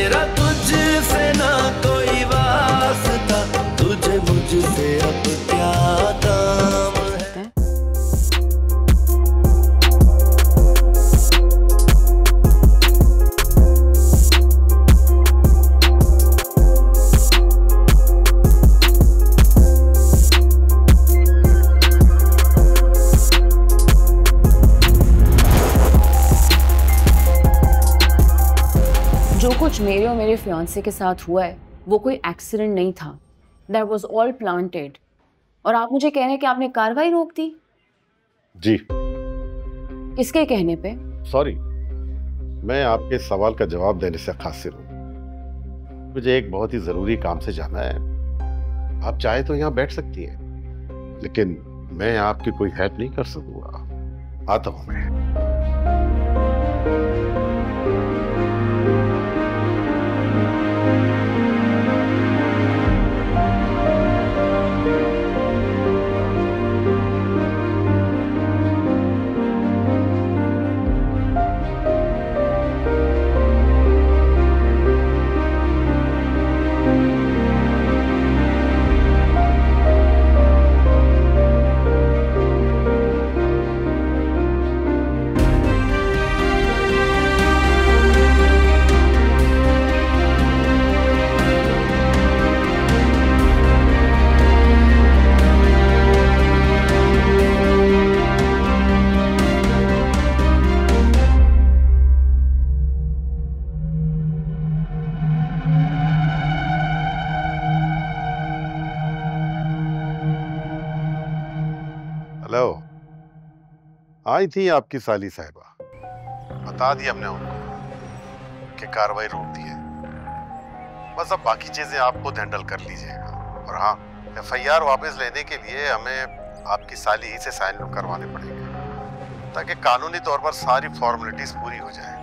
मेरा तुझसे ना कोई वास्ता, तुझे मुझसे अब क्या काम है। जो कुछ मेरे और मेरे फियांसे के साथ हुआ है वो कोई एक्सीडेंट नहीं था। That was all planted। और आप मुझे कह रहे हैं कि आपने कार्रवाई रोक दी? जी। किसके कहने पे? सॉरी, मैं आपके सवाल का जवाब देने से कासिर हूँ। मुझे एक बहुत ही जरूरी काम से जाना है। आप चाहे तो यहाँ बैठ सकती हैं, लेकिन मैं आपकी कोई हेल्प नहीं कर सकूंगा। आता हूँ मैं। हेलो, आई थी आपकी साली साहिबा। बता दिया हमने उनको कि कार्रवाई रोक दी है। बस अब बाकी चीजें आप खुद हैंडल कर लीजिएगा। और हाँ, एफआईआर वापस लेने के लिए हमें आपकी साली ही से साइन करवाने पड़ेंगे, ताकि कानूनी तौर पर सारी फॉर्मेलिटीज पूरी हो जाए।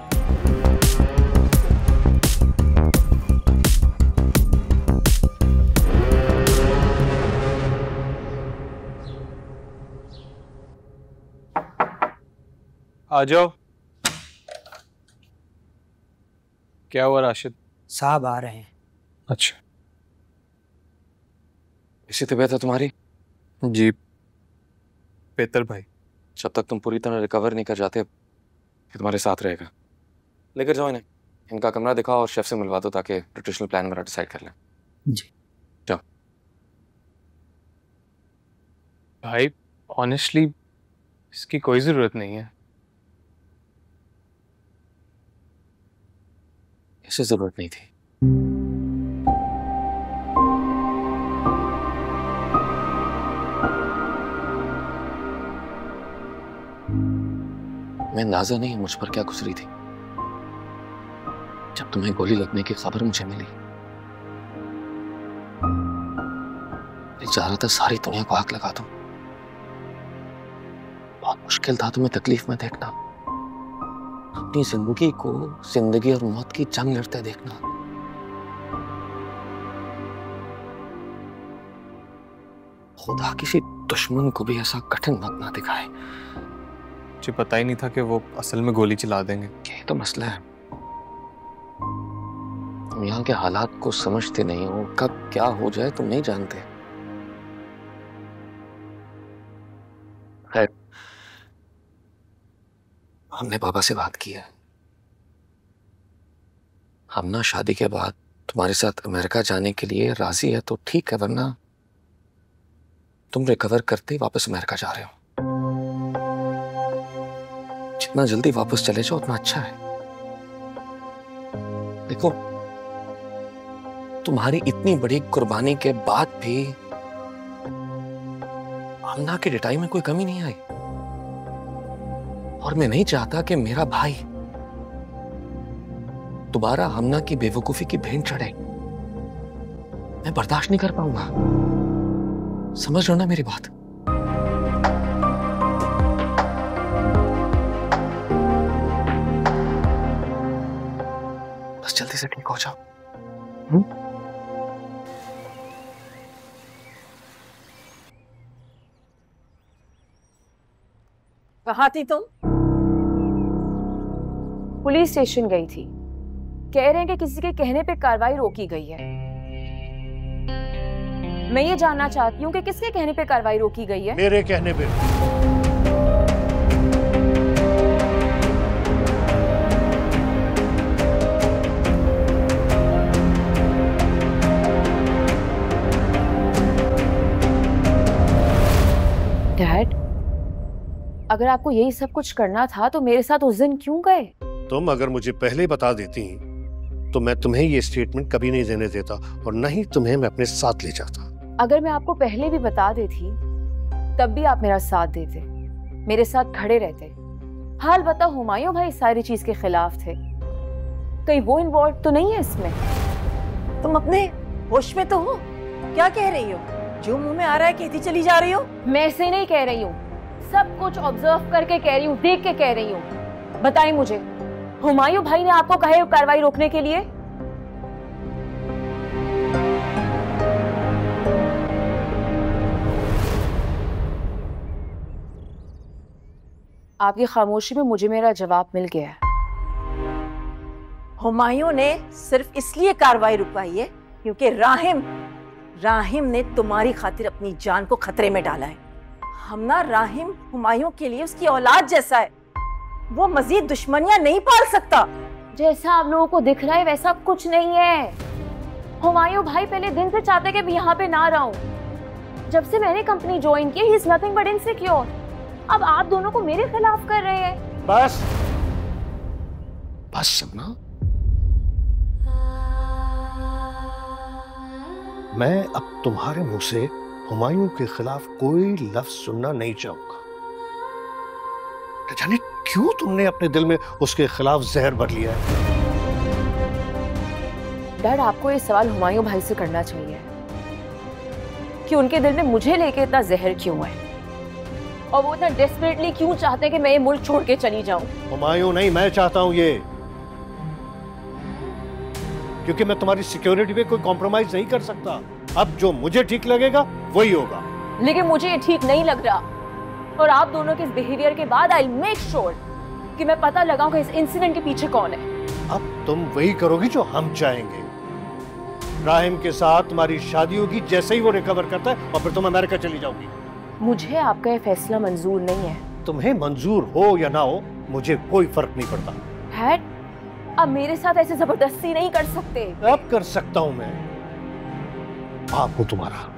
आ जाओ। क्या हुआ राशिद? साहब आ रहे हैं। अच्छा, इसी तबीयत है तुम्हारी? जी बेहतर भाई। जब तक तुम पूरी तरह रिकवर नहीं कर जाते ये तुम्हारे साथ रहेगा। लेकर जाओ इन्हें, इनका कमरा दिखाओ और शेफ से मिलवा दो ताकि न्यूट्रिशनल प्लान वगैरह डिसाइड कर लें। जी जाओ। भाई ऑनेस्टली इसकी कोई ज़रूरत नहीं है। इसे ज़रूरत नहीं थी। मैं अंदाजा नहीं मुझ पर क्या गुजरी थी जब तुम्हें गोली लगने की खबर मुझे मिली। चाह रहा था सारी दुनिया को आग लगा दूं। बहुत मुश्किल था तुम्हें तकलीफ में देखना, अपनी जिंदगी को जिंदगी और मौत की जंग लड़ते देखना। खुदा किसी दुश्मन को भी ऐसा कठिन मत ना दिखाए। मुझे पता ही नहीं था कि वो असल में गोली चला देंगे। यही तो मसला है, तुम यहाँ के हालात को समझते नहीं हो। कब क्या हो जाए तुम नहीं जानते। खैर, हमने पापा से बात की है। हम ना शादी के बाद तुम्हारे साथ अमेरिका जाने के लिए राजी है तो ठीक है, वरना तुम रिकवर करते ही वापस अमेरिका जा रहे हो। जितना जल्दी वापस चले जाओ उतना अच्छा है। देखो, तुम्हारी इतनी बड़ी कुर्बानी के बाद भी हमना की रिटाई में कोई कमी नहीं आई, और मैं नहीं चाहता कि मेरा भाई दोबारा हमना की बेवकूफी की भेंट चढ़े। मैं बर्दाश्त नहीं कर पाऊंगा। समझ लो ना मेरी बात। बस जल्दी से ठीक हो जाओ। कहाँ थी तुम? पुलिस स्टेशन गई थी। कह रहे हैं कि किसी के कहने पे कार्रवाई रोकी गई है। मैं ये जानना चाहती हूँ कि किसके कहने पे कार्रवाई रोकी गई है? मेरे कहने पे। डैड, अगर आपको यही सब कुछ करना था तो मेरे साथ उस दिन क्यों गए? तुम अगर मुझे पहले बता देती तो मैं तुम्हें ये स्टेटमेंट कभी नहीं देने देता और न ही तुम्हें मैं अपने साथ ले जाता। अगर मैं आपको पहले भी बता देती तब भी आप मेरा साथ देते, मेरे साथ खड़े रहते। हाल बताओ, हुमायूं भाई सारी चीज के खिलाफ थे, कहीं वो इन्वॉल्व तो नहीं है इसमें? तुम अपने होश में तो हो? क्या कह रही हो? जो मुंह में आ रहा है कहती चली जा रही हो। मैं ऐसे नहीं कह रही हूँ, सब कुछ ऑब्जर्व करके कह रही हूँ, देख के कह रही हूँ। बताएं मुझे, हुमायूं भाई ने आपको कहा है कार्रवाई रोकने के लिए? आपकी खामोशी में मुझे मेरा जवाब मिल गया है। हुमायूं ने सिर्फ इसलिए कार्रवाई रुकवाई है क्योंकि राहिम ने तुम्हारी खातिर अपनी जान को खतरे में डाला है। हमना राहिम हुमायूं के लिए उसकी औलाद जैसा है, वो मजीद दुश्मनियां नहीं पाल सकता। जैसा आप लोगों को दिख रहा है वैसा कुछ नहीं है। हुमायूं भाई पहले दिन से चाहते कि मैं यहाँ पे ना रहूं। जब से मैंने कंपनी ज्वाइन की, he is nothing but insecure. अब आप दोनों को मेरे खिलाफ कर रहे हैं। बस शबना, मैं अब तुम्हारे मुंह से हुमायूं के खिलाफ कोई लफ्ज सुनना नहीं चाहूंगा। जाने क्यों तुमने अपने दिल में उसके खिलाफ जहर भर लिया है? डैड, आपको ये सवाल हुमायूं भाई से करना चाहिए कि उनके दिल में मुझे लेके इतना जहर क्यों है और वो इतना डेस्परेटली क्यों चाहते हैं कि मैं ये मुल्क छोड़ के चली जाऊं। हुमायूं नहीं, मैं चाहता हूं ये, क्योंकि मैं तुम्हारी सिक्योरिटी पे कोई कॉम्प्रोमाइज नहीं कर सकता। अब जो मुझे ठीक लगेगा वही होगा। लेकिन मुझे ये ठीक नहीं लग रहा और आप दोनों के इस बिहेवियर के बाद आई मेक श्योर कि मैं पता लगाऊं कि इस इंसिडेंट के पीछे कौन है। अब तुम वही करोगी जो हम चाहेंगे। राहिम के साथ तुम्हारी शादी होगी जैसे ही वो रिकवर करता है और फिर तुम अमेरिका चली जाओगी। मुझे आपका ये फैसला मंजूर नहीं है। तुम्हें मंजूर हो या ना हो मुझे कोई फर्क नहीं पड़ता। डैड, अब मेरे साथ ऐसे जबरदस्ती नहीं कर सकते। अब कर सकता हूं मैं, बाप हूं तुम्हारा।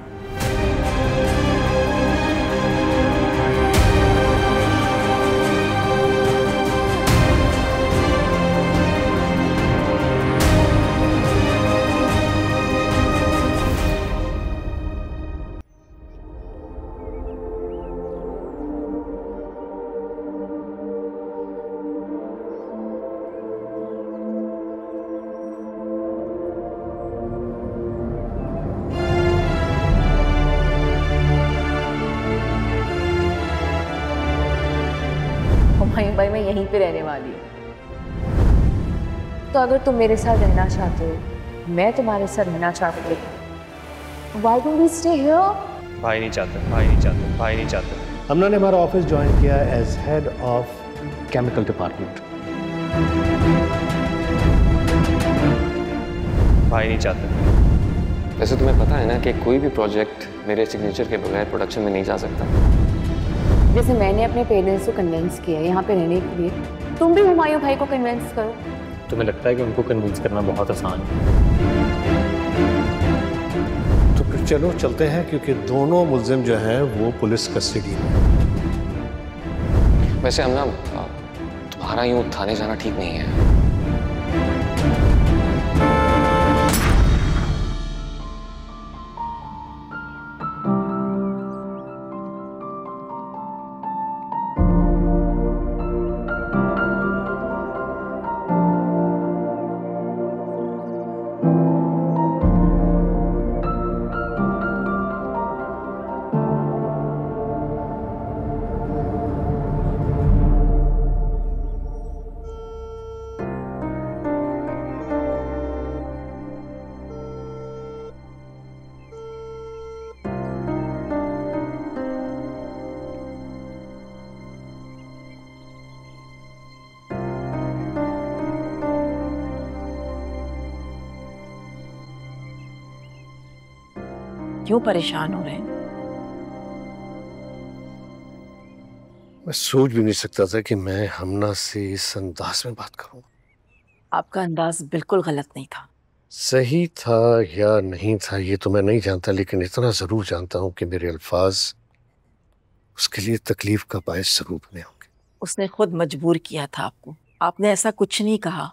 भाई मैं यहीं पे रहने वाली हूँ, तो अगर तुम मेरे साथ रहना चाहते हो, मैं तुम्हारे साथ रहना चाहती हूँ, why don't we stay here? भाई नहीं चाहते। हमना ने हमारा ऑफिस ज्वाइन किया as head of chemical department. भाई नहीं चाहते। वैसे तुम्हें पता है ना कि कोई भी प्रोजेक्ट मेरे सिग्नेचर के बगैर प्रोडक्शन में नहीं जा सकता। जैसे मैंने अपने पेरेंट्स को कन्विंस किया यहाँ पे रहने के लिए, तुम भी हुमायूं भाई को कन्विंस करो। तुम्हें लगता है कि उनको कन्विंस करना बहुत आसान है? तो फिर चलो चलते हैं, क्योंकि दोनों मुल्जिम जो हैं वो पुलिस कस्टडी में। वैसे हमना, तुम्हारा यूं थाने जाना ठीक नहीं है। क्यों परेशान हो रहे हैं? मैं सोच भी नहीं सकता था कि मैं हमना से इस अंदाज में बात करूं। आपका अंदाज बिल्कुल गलत नहीं था। सही था या नहीं था ये तो मैं नहीं जानता, लेकिन इतना जरूर जानता हूं कि मेरे अल्फाज उसके लिए तकलीफ का बायस जरूर बने होंगे। उसने खुद मजबूर किया था आपको। आपने ऐसा कुछ नहीं कहा।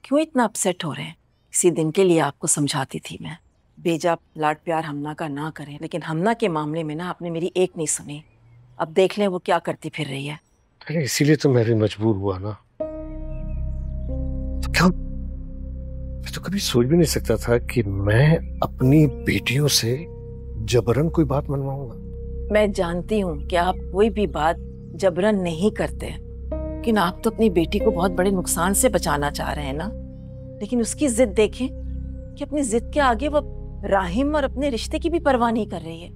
क्यों इतना अपसेट हो रहे हैं? इसी दिन के लिए आपको समझाती थी मैं, बेजा लाड प्यार हमना का ना करें, लेकिन हमना के मामले में ना आपने मेरी एक नहीं सुनी। अब देख लें वो क्या करती फिर रही है। अरे इसीलिए तो मैं भी मजबूर हुआ ना। तो क्या मैं तो कभी सोच भी नहीं सकता था कि मैं अपनी बेटियों से जबरन कोई बात मनवाऊंगा। मैं जानती हूँ कि आप कोई भी बात जबरन नहीं करते, लेकिन आप तो अपनी बेटी को बहुत बड़े नुकसान से बचाना चाह रहे हैं ना। लेकिन उसकी जिद देखें कि अपनी जिद के आगे वो राहिम और अपने रिश्ते की भी परवाह नहीं कर रही है।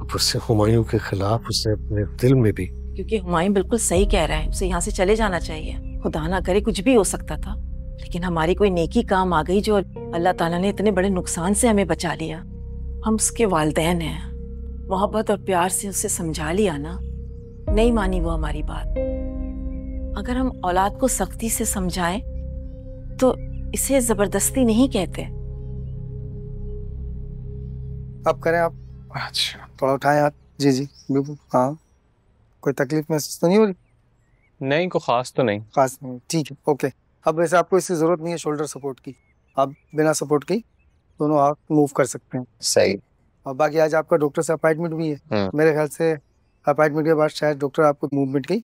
अब उससे हुमायूं के खिलाफ उसने अपने दिल में भी। क्योंकि हुमायूं बिल्कुल सही कह रहा है, उसे यहाँ से चले जाना चाहिए। खुदा ना करे कुछ भी हो सकता था, लेकिन हमारी कोई नेकी काम आ गई जो अल्लाह ताला ने इतने बड़े नुकसान से हमें बचा लिया। हम उसके वालिदैन हैं, मोहब्बत और प्यार से उसे समझा लिया ना। नहीं मानी वो हमारी बात। अगर हम औलाद को सख्ती से समझाएं तो इसे जबरदस्ती नहीं कहते। आप करें आप। अच्छा, थोड़ा उठाएं हाथ। जी जी बिल्कुल। हाँ, कोई तकलीफ महसूस तो नहीं हो रही? नहीं, को खास तो नहीं। खास नहीं, ठीक है, ओके। अब वैसे आपको इसकी जरूरत नहीं है शोल्डर सपोर्ट की। आप बिना सपोर्ट के दोनों हाथ मूव कर सकते हैं। सही। और बाकी आज आपका डॉक्टर से अपॉइंटमेंट भी है। मेरे ख्याल से अपॉइंटमेंट के बाद शायद डॉक्टर आपको मूवमेंट की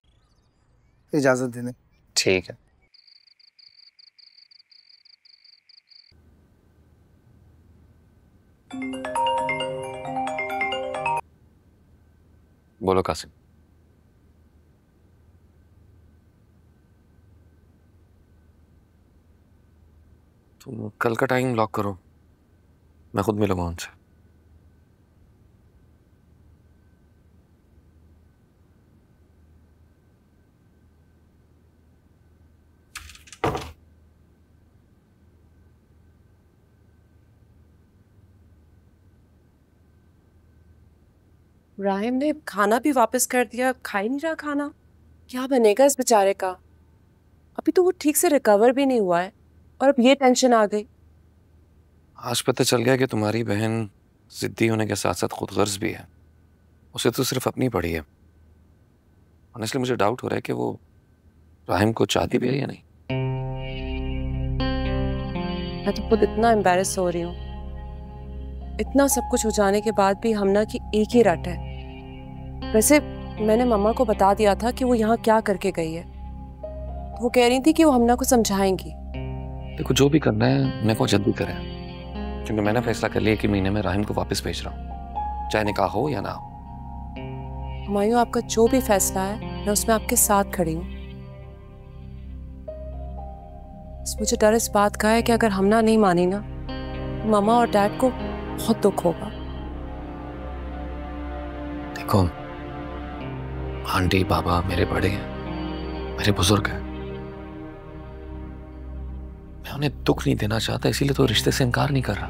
इजाजत दे दें। ठीक है। बोलो कासिम। तुम कल का टाइम लॉक करो, मैं खुद मिलूंगा उनसे। राहिम ने खाना भी वापस कर दिया, खा ही नहीं रहा खाना। क्या बनेगा इस बेचारे का? अभी तो वो ठीक से रिकवर भी नहीं हुआ है और अब ये टेंशन आ गई। आज पता चल गया कि तुम्हारी बहन जिद्दी होने के साथ साथ खुदगर्ज भी है। उसे तो सिर्फ अपनी पड़ी है। ऑनेस्टली मुझे डाउट हो रहा है कि वो राहिम को चाहती भी है या नहीं। मैं तो खुद इतना एम्बैरेस हो रही हूँ। इतना सब कुछ हो जाने के बाद भी हमना की एक ही रट है। वैसे मैंने मम्मा को बता दिया था कि वो यहाँ क्या करके गई है। तो वो कह रही थी कि वो हमना को समझाएंगी। देखो, जो भी करना है मेरे को जल्दी करें, क्योंकि मैंने फैसला कर लिया कि महीने में राहिम को वापस भेज रहा हूँ, चाहे निकाह हो या ना हो। हुमायूं, आपका जो भी फैसला है मैं उसमें आपके साथ खड़ी हूँ। मुझे डर इस बात का है कि अगर हमना नहीं मानी ना, मामा और डैड को बहुत दुख होगा। देखो, आंटी बाबा मेरे बड़े हैं, मेरे बुजुर्ग हैं। मैं उन्हें दुख नहीं देना चाहता, इसीलिए तो रिश्ते से इनकार नहीं कर रहा।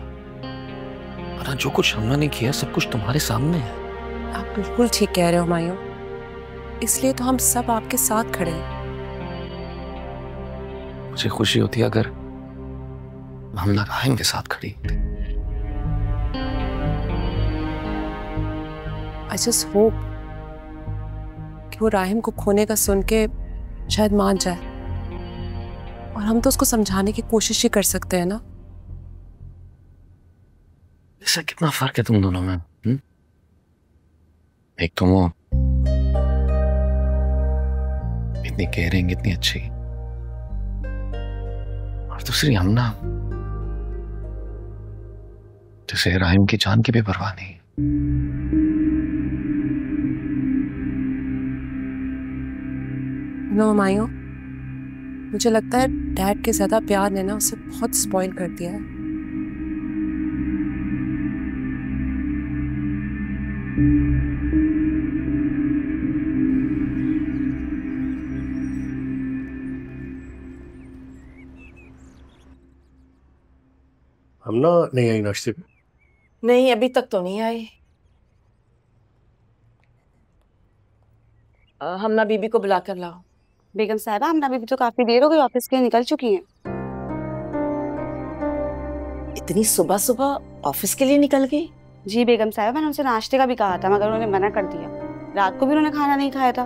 वरना जो कुछ हमने नहीं किया सब कुछ तुम्हारे सामने है। आप बिल्कुल ठीक कह रहे हो हुमायूं, इसलिए तो हम सब आपके साथ खड़े हैं। मुझे खुशी होती है अगर हमना राहिम के साथ खड़ी होती। I just hope कि वो राहिम को खोने का सुन के शायद मान जाए, और हम तो उसको समझाने की कोशिश ही कर सकते हैं ना। ऐसा कितना फर्क है तुम दोनों में? एक तुम हो इतनी केयरिंग, इतनी अच्छी, और दूसरी हमना जिसे राहिम की जान की भी परवाह नहीं। नो हुमायूं, मुझे लगता है डैड के ज्यादा प्यार ने ना उसे बहुत स्पॉइल कर दिया है। हमना नहीं आई नाश्ते पे? नहीं, अभी तक तो नहीं आई। हमना बीबी को बुला कर लाओ। बेगम साहिबा, हमना बीबी तो काफी देर हो गई ऑफिस के लिए निकल चुकी हैं। इतनी सुबह सुबह ऑफिस के लिए निकल गई? जी बेगम साहिबा, मैंने उनसे नाश्ते का भी कहा था मगर उन्होंने मना कर दिया। रात को भी उन्होंने खाना नहीं खाया था।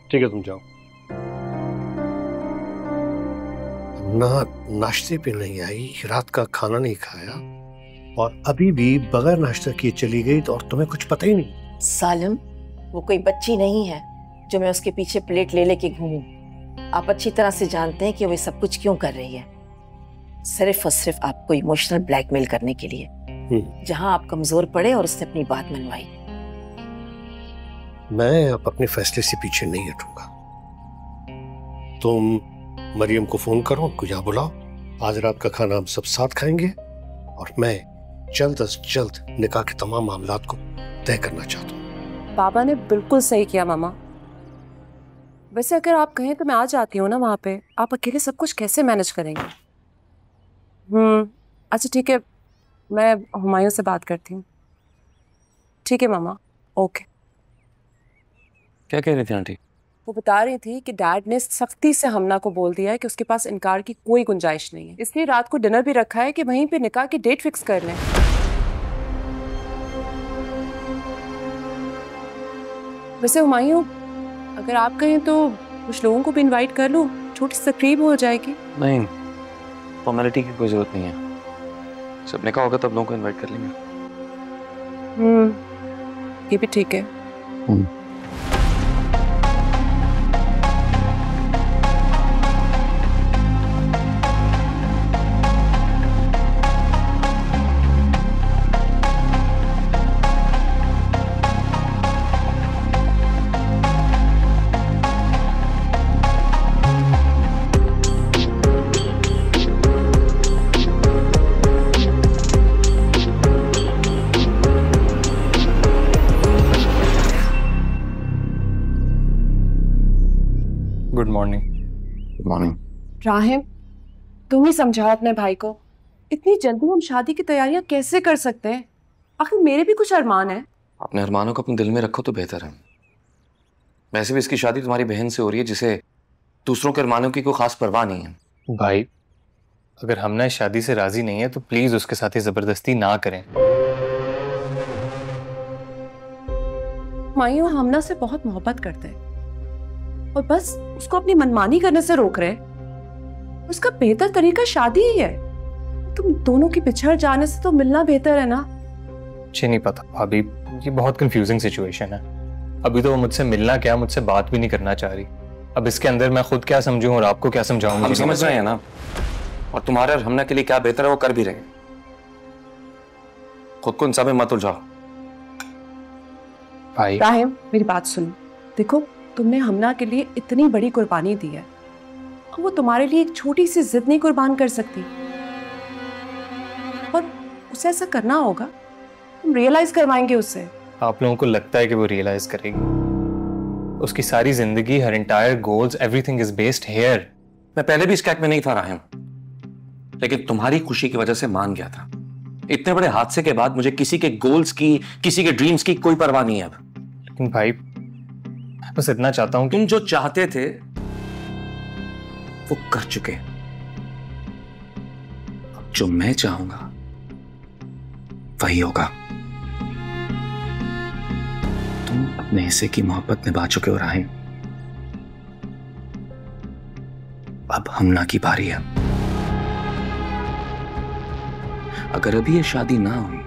ठीक है, तुम जाओ। ना नाश्ते पे नहीं आई, रात का खाना नहीं खाया और अभी भी बगैर नाश्ता किए चली गई, तो और तुम्हें कुछ पता ही नहीं। सालिम, वो कोई बच्ची नहीं है जो मैं उसके पीछे प्लेट ले लेके घूमूं। आप अच्छी तरह से जानते हैं कि वो सब कुछ क्यों कर रही है, सिर्फ और सिर्फ आपको इमोशनल ब्लैकमेल करने के लिए। जहां आप कमजोर पड़े और उसने अपनी बात मनवाई। मैं अब अपने फैसले से पीछे नहीं हटूंगा। तुम मरियम को फोन करो, उनको यहाँ बुलाओ। आज रात का खाना हम सब साथ खाएंगे और मैं जल्द से जल्द निकाह के तमाम मामलात को तय करना चाहता हूँ। बाबा ने बिल्कुल सही किया मामा। वैसे अगर आप कहें तो मैं आ जाती हूँ ना वहाँ पे। आप अकेले सब कुछ कैसे मैनेज करेंगे? अच्छा ठीक है, मैं हुमायूं से बात करती हूँ। ठीक है मामा, ओके। क्या कह रही थी आंटी? वो बता रही थी कि डैड ने सख्ती से हमना को बोल दिया है कि उसके पास इनकार की कोई गुंजाइश नहीं है, इसलिए रात को डिनर भी रखा है कि वहीं पे निकाह की डेट फिक्स कर लें। वैसे हुमायूं, अगर आप कहें तो कुछ लोगों को भी इनवाइट कर लूं, छोटी सी तकरीब हो जाएगी। नहीं, फॉर्मेलिटी की कोई जरूरत नहीं है। जब निकाह होगा तब लोगों को इनवाइट कर लेंगे। ये भी ठीक है। Good morning. Good morning. Rahim, तुम ही समझाओ अपने भाई को। इतनी जल्दी हम शादी की तैयारियां कैसे कर सकते हैं? आखिर मेरे भी कुछ अरमान है। अपने अरमानों को अपने दिल में रखो तो बेहतर है। वैसे भी इसकी शादी तुम्हारी बहन से हो रही है जिसे दूसरों के अरमानों की कोई खास परवाह नहीं है। भाई, अगर हमना इस शादी से राजी नहीं है तो प्लीज उसके साथ ये जबरदस्ती ना करें। मायूं हमना से बहुत मोहब्बत करते हैं और बस उसको अपनी मनमानी करने से रोक रहे। उसका बेहतर तरीका शादी ही है। तुम दोनों की बिछड़ जाने से तो मिलना बेहतर है ना? मुझे नहीं पता भाभी, ये बहुत कंफ्यूजिंग सिचुएशन है। अभी तो वो मुझसे मिलना क्या, मुझसे बात भी नहीं करना चाह रही। अब इसके अंदर मैं खुद क्या समझूं और आपको क्या समझाऊं? हम समझ रहे हैं ना, और तुम्हारे और हमने के लिए क्या बेहतर है वो कर भी रहे हैं। खुद को इन सब में मत उलझाओ। भाई राहिम, मेरी बात सुनो। देखो, तुमने हमना के लिए इतनी बड़ी कुर्बानी दी है और वो तुम्हारे लिए एक छोटी सी जिद नहीं कुर्बान कर सकती। और उसे ऐसा करना होगा, तुम रियलाइज करवाएंगे उससे। आप लोगों को लगता है कि वो रियलाइज करेगी? उसकी सारी जिंदगी, her entire goals, everything is based here. मैं पहले भी इस कैक में नहीं था राहिम, लेकिन तुम्हारी खुशी की वजह से मान गया था। इतने बड़े हादसे के बाद मुझे किसी के गोल्स की, किसी के ड्रीम्स की कोई परवाह नहीं है अब। लेकिन भाई, बस इतना चाहता हूं कि तुम जो चाहते थे वो कर चुके। अब जो मैं चाहूंगा वही होगा। तुम अपने हिस्से की मोहब्बत निभा चुके हो राहिम, अब हमना की बारी है। अगर अभी ये शादी ना हुई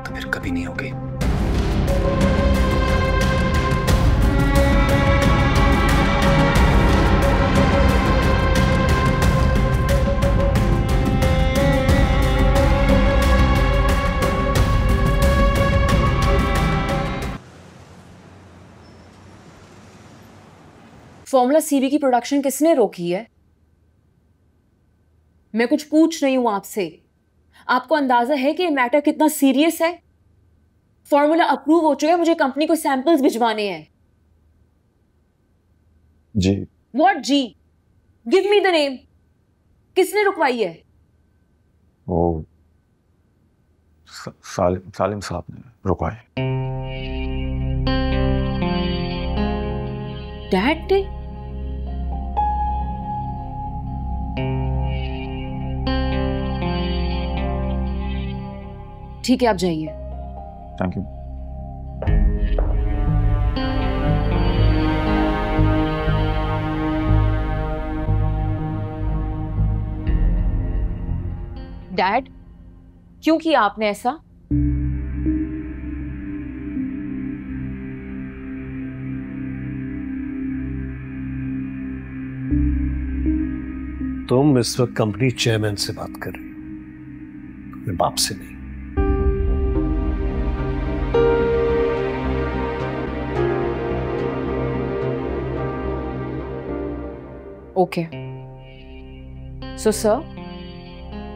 तो फिर कभी नहीं होगी। फॉर्मूला सीबी की प्रोडक्शन किसने रोकी है? मैं कुछ पूछ रही हूं आपसे। आपको अंदाजा है कि ये मैटर कितना सीरियस है? फॉर्मूला अप्रूव हो चुका है, मुझे कंपनी को सैंपल्स भिजवाने हैं। जी। व्हाट जी? Give me the name. किसने रुकवाई है? वो सालिम साहब ने रुकवाए। डैड ने? ठीक है, आप जाइए। Thank you. डैड, क्यों किया आपने ऐसा? तुम इस वक्त कंपनी चेयरमैन से बात कर रही हो, अपने बाप से नहीं। ओके। सो सर,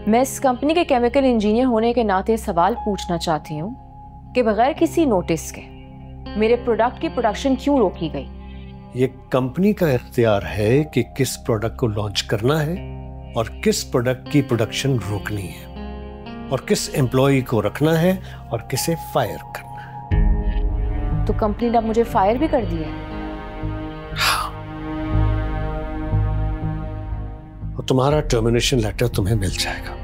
मैं इस कंपनी के केमिकल इंजीनियर होने के नाते सवाल पूछना चाहती हूँ कि बगैर किसी नोटिस के मेरे प्रोडक्ट की प्रोडक्शन क्यों रोकी गई? ये कंपनी का इख्तियार है कि किस प्रोडक्ट को लॉन्च करना है और किस प्रोडक्ट की प्रोडक्शन रोकनी है और किस एम्प्लॉय को रखना है और किसे फायर करना है। तो कंपनी ने अब मुझे फायर भी कर दिया है? और तुम्हारा टर्मिनेशन लेटर तुम्हें मिल जाएगा।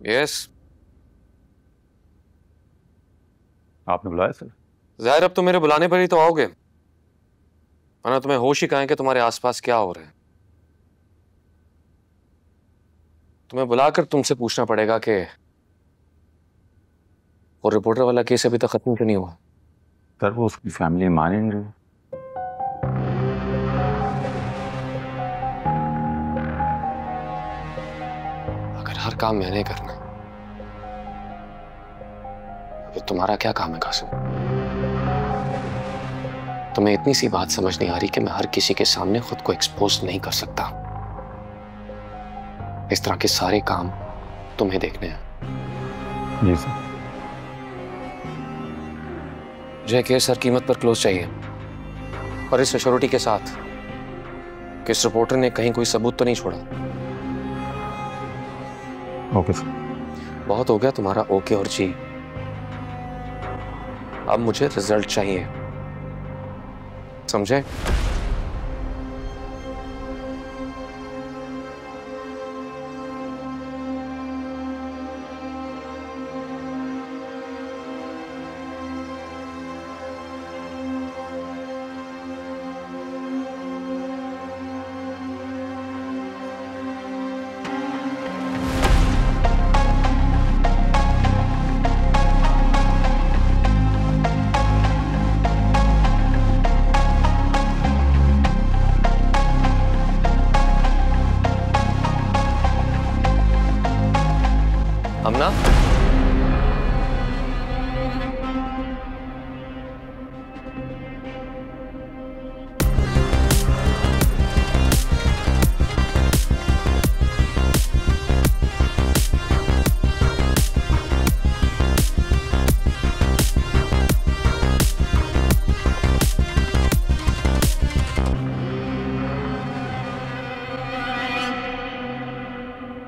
यस। आपने बुलाया सर? जाहिर अब तो मेरे बुलाने पर ही तो आओगे, वरना तुम्हें होश ही कहाँ है कि तुम्हारे आसपास क्या हो रहा है। तुम्हें बुलाकर तुमसे पूछना पड़ेगा कि वो रिपोर्टर वाला केस अभी तक खत्म क्यों नहीं हुआ। सर वो उसकी फैमिली मान नहीं रही। अगर हर काम मैंने करना तो तुम्हारा क्या काम है कासिम? तुम्हें इतनी सी बात समझ नहीं आ रही कि मैं हर किसी के सामने खुद को एक्सपोज नहीं कर सकता। इस तरह के सारे काम तुम्हें देखने हैं। जी सर। मुझे केस हर कीमत पर क्लोज चाहिए, पर इस सिक्योरिटी के साथ कि इस रिपोर्टर ने कहीं कोई सबूत तो नहीं छोड़ा। Okay sir. बहुत हो गया तुम्हारा ओके और जी। अब मुझे रिजल्ट चाहिए, समझे? अमना,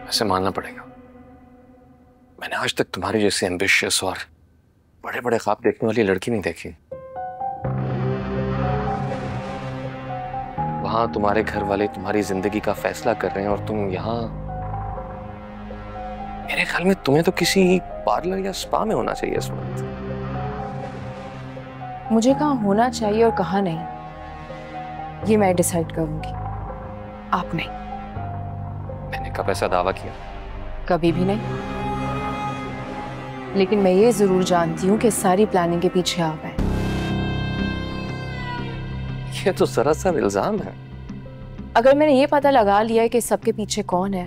ऐसे मानना पड़ेगा, मैंने आज तक तुम्हारी जैसी एम्बिशियस और बड़े बड़े ख्वाब देखने वाली लड़की नहीं देखी। वहां तुम्हारे घर वाले तुम्हारी जिंदगी का फैसला कर रहे हैं और तुम यहाँ। मेरे ख्याल में तुम्हें तो किसी पार्लर या स्पा में होना चाहिए इस वक्त। मुझे कहाँ होना चाहिए और कहाँ नहीं, ये मैं डिसाइड करूंगी, आप नहीं। मैंने कब ऐसा दावा किया? कभी भी नहीं। लेकिन मैं ये जरूर जानती हूँ कि सारी प्लानिंग के पीछे आप हैं। ये तो सरासर इल्जाम है। अगर मैंने ये पता लगा लिया है कि सबके पीछे कौन है,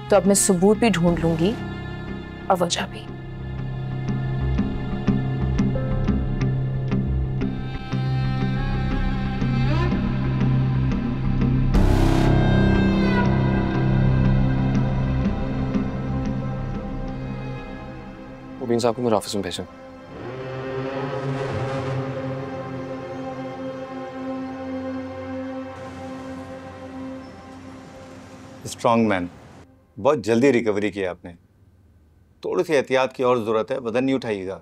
तो अब मैं सबूत भी ढूंढ लूंगी और वजह भी। मुबीन साहब को मेरे ऑफिस में भेजो। स्ट्रॉन्ग मैन, बहुत जल्दी रिकवरी किया आपने। थोड़ी सी एहतियात की और ज़रूरत है, वजन नहीं उठाइएगा।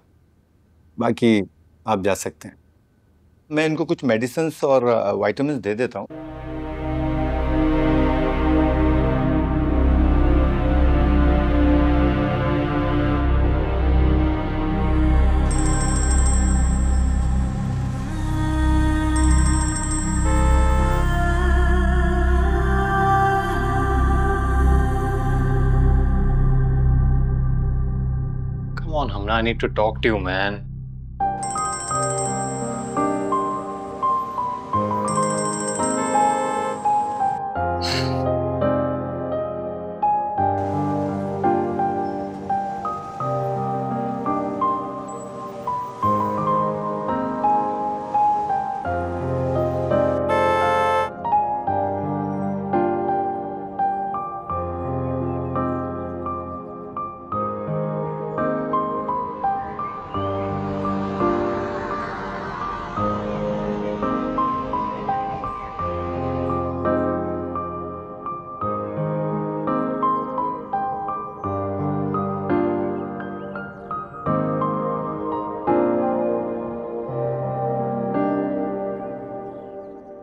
बाकी आप जा सकते हैं। मैं इनको कुछ मेडिसिन्स और विटामिन्स दे देता हूँ। Hamna, I need to talk to you, man.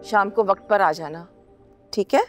शाम को वक्त पर आ जाना, ठीक है?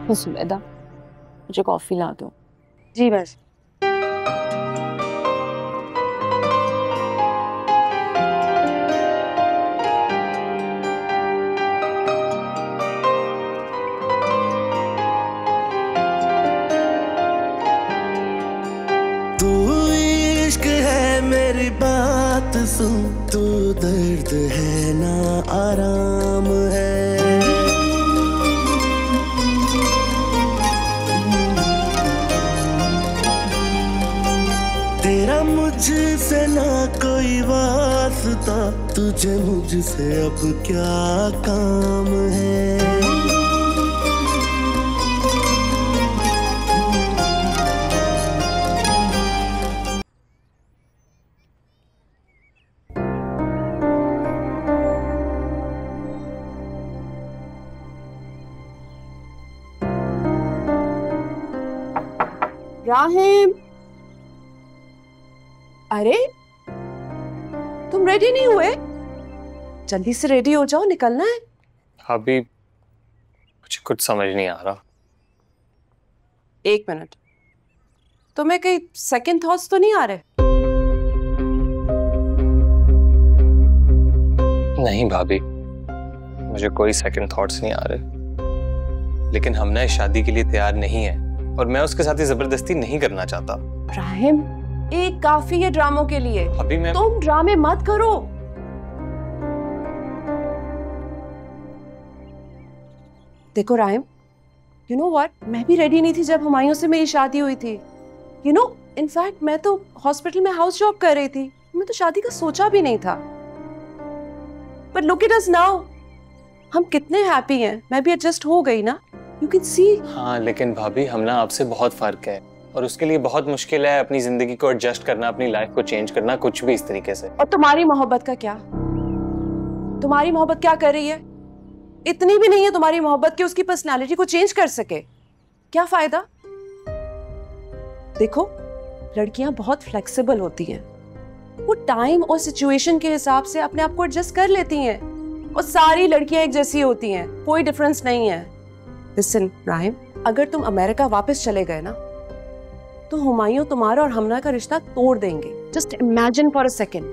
सुमेदा, मुझे कॉफी ला दो। जी बस। तू इश्क है मेरी बात सुन, तू दर्द है ना आराम है। तेरा मुझसे ना कोई वास्ता, तुझे मुझसे अब क्या काम है। राहिम, अरे तुम रेडी नहीं हुए? जल्दी से रेडी हो जाओ, निकलना है। अभी मुझे कुछ समझ नहीं आ रहा। एक मिनट, तुम्हें कहीं सेकंड थॉट्स तो नहीं आ रहे? नहीं भाभी, मुझे कोई सेकंड थॉट्स नहीं आ रहे। लेकिन हमना इस शादी के लिए तैयार नहीं है और मैं उसके साथ ही जबरदस्ती नहीं करना चाहता। राहिम, एक काफी है ड्रामों के लिए। अभी मैं तुम ड्रामे मत करो। देखो राहिम, You know what? मैं भी रेडी नहीं थी जब हुमायूं से मेरी शादी हुई थी. You know, इनफैक्ट मैं तो हॉस्पिटल में हाउस जॉब कर रही थी. मैं तो शादी का सोचा भी नहीं था. But look at us now. हम कितने हैप्पी हैं. मैं भी एडजस्ट हो गई ना. You can see. हाँ, लेकिन भाभी हम ना आपसे बहुत फर्क है और उसके लिए बहुत मुश्किल है अपनी जिंदगी को एडजस्ट करना, अपनी लाइफ को चेंज करना, कुछ भी इस तरीके से. और तुम्हारी मोहब्बत का क्या? तुम्हारी मोहब्बत क्या कर रही है? इतनी भी नहीं है तुम्हारी मोहब्बत कि उसकी पर्सनालिटी को चेंज कर सके. क्या फायदा? देखो, लड़कियां बहुत फ्लेक्सिबल होती हैं. वो टाइम और सिचुएशन के हिसाब से अपने आप को एडजस्ट कर लेती हैं. और सारी लड़कियां एक जैसी होती हैं, कोई डिफरेंस नहीं है. लिसन राहिम, अगर तुम अमेरिका वापस चले गए ना, तो हुमायूं तुम्हारा और हमना का रिश्ता तोड़ देंगे. Just imagine for a second.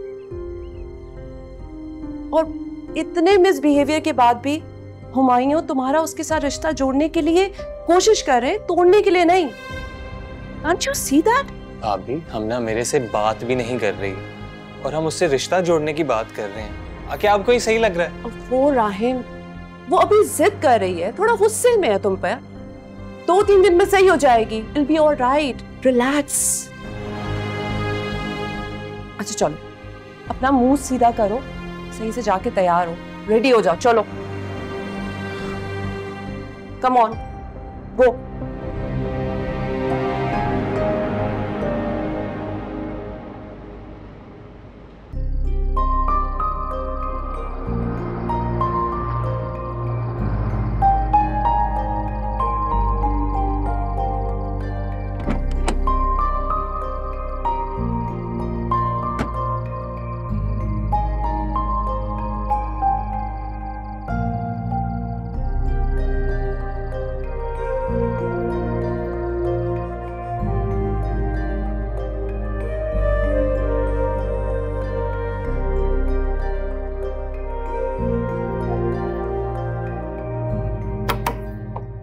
और इतने मिसबिहेवियर के बाद भी हुमायूं तुम्हारा उसके साथ रिश्ता जोड़ने के लिए कोशिश कर रहे हैं, तोड़ने के लिए नहीं. Can't you see that? भाभी हमना मेरे से बात भी नहीं कर रही और हम उससे रिश्ता जोड़ने की बात कर रहे हैं. क्या आपको ये सही लग रहा है? वो राहिम, वो अभी जिद कर रही है, थोड़ा गुस्से में है तुम पर. 2-3 दिन में सही हो जाएगी. It'll be all right. Relax. अच्छा चलो, अपना मुंह सीधा करो, सही से जाके तैयार हो, रेडी हो जाओ, चलो. Come on, go.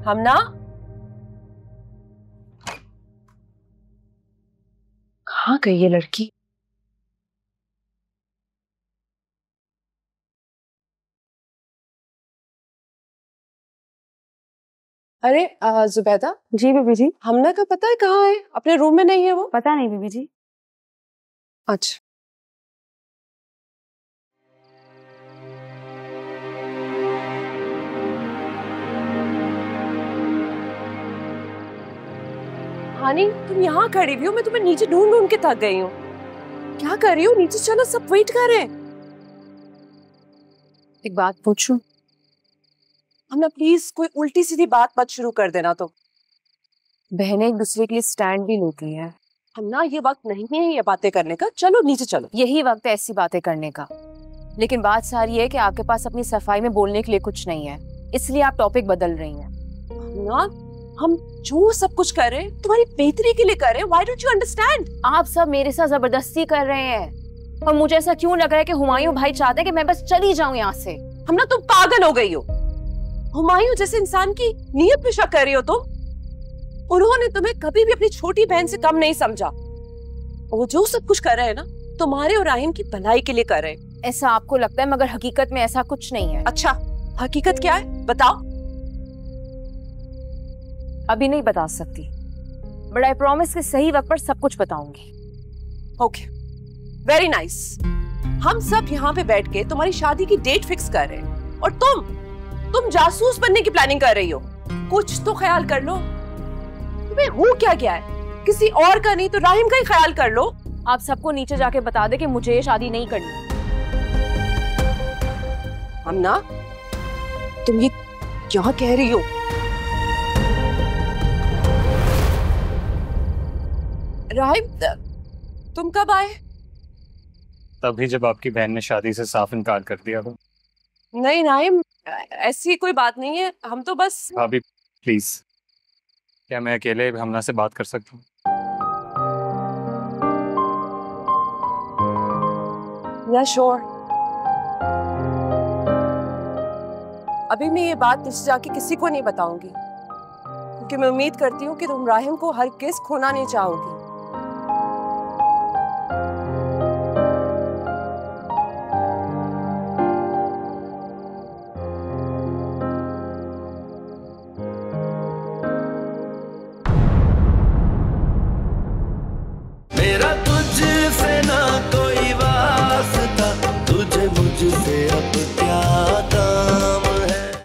हमना, कहाँ गई ये लड़की? अरे जुबैदा. जी बीबी जी. हमना का पता है कहाँ है? अपने रूम में नहीं है वो? पता नहीं बीबी जी. अच्छा. हानी, तुम यहाँ खड़ी हुई हो, मैं तुम्हें नीचे ढूंढ ढूंढ के थक गई हूँ. क्या कर रही हो? नीचे चलो, सब वेट कर रहे हैं. एक बात पूछूं? हमना प्लीज कोई उल्टी सीधी बात मत शुरू कर देना. तो बहनें एक दूसरे के लिए स्टैंड भी लेती हैं. हमना ये वक्त नहीं है ये बातें करने का. चलो नीचे चलो. यही वक्त है ऐसी बातें करने का. लेकिन बात सारी है कि आपके पास अपनी सफाई में बोलने के लिए कुछ नहीं है, इसलिए आप टॉपिक बदल रही हैं. हमना, हम जो सब कुछ कर रहे हैं तुम्हारी बेहतरी के लिए कर रहे हैं. Why don't you understand? आप सब मेरे साथ जबरदस्ती कर रहे हैं और मुझे ऐसा क्यों लग रहा है कि हुमायूं भाई चाहते हैं कि मैं बस चली जाऊं यहाँ से. हमना, तुम पागल हो गई हो. हुमायूं जैसे इंसान की नीयत पे शक कर रही हो तुम. उन्होंने तुम्हें कभी भी अपनी छोटी बहन से कम नहीं समझा. वो जो सब कुछ कर रहे हैं ना, तुम्हारे और राहिम की भलाई के लिए कर रहे हैं. ऐसा आपको लगता है, मगर हकीकत में ऐसा कुछ नहीं है. अच्छा, हकीकत क्या है बताओ? अभी नहीं बता सकती, बट आई प्रॉमिस कि सही वक्त पर सब कुछ बताऊंगी. Okay, very nice. हम सब यहाँ पे बैठ के तुम्हारी शादी की डेट फिक्स कर रहे हैं और तुम जासूस बनने की प्लानिंग कर रही हो. कुछ तो ख्याल कर लो. तुम्हें हो क्या गया है? किसी और का नहीं तो राहिम का ही ख्याल कर लो. आप सबको नीचे जाके बता दे कि मुझे ये शादी नहीं करनी. हमना, तुम ये क्या कह रही हो? राहिम, तुम कब आए? तभी जब आपकी बहन ने शादी से साफ इनकार कर दिया. तो नहीं राहिम, ऐसी कोई बात नहीं है. हम तो बस. भाभी प्लीज, क्या मैं अकेले हमना से बात कर सकता हूँ? या श्योर. अभी मैं ये बात तुझसे जाके किसी को नहीं बताऊंगी, क्योंकि मैं उम्मीद करती हूँ कि तुम राहिम को हरगिज़ खोना नहीं चाहोगी. मेरा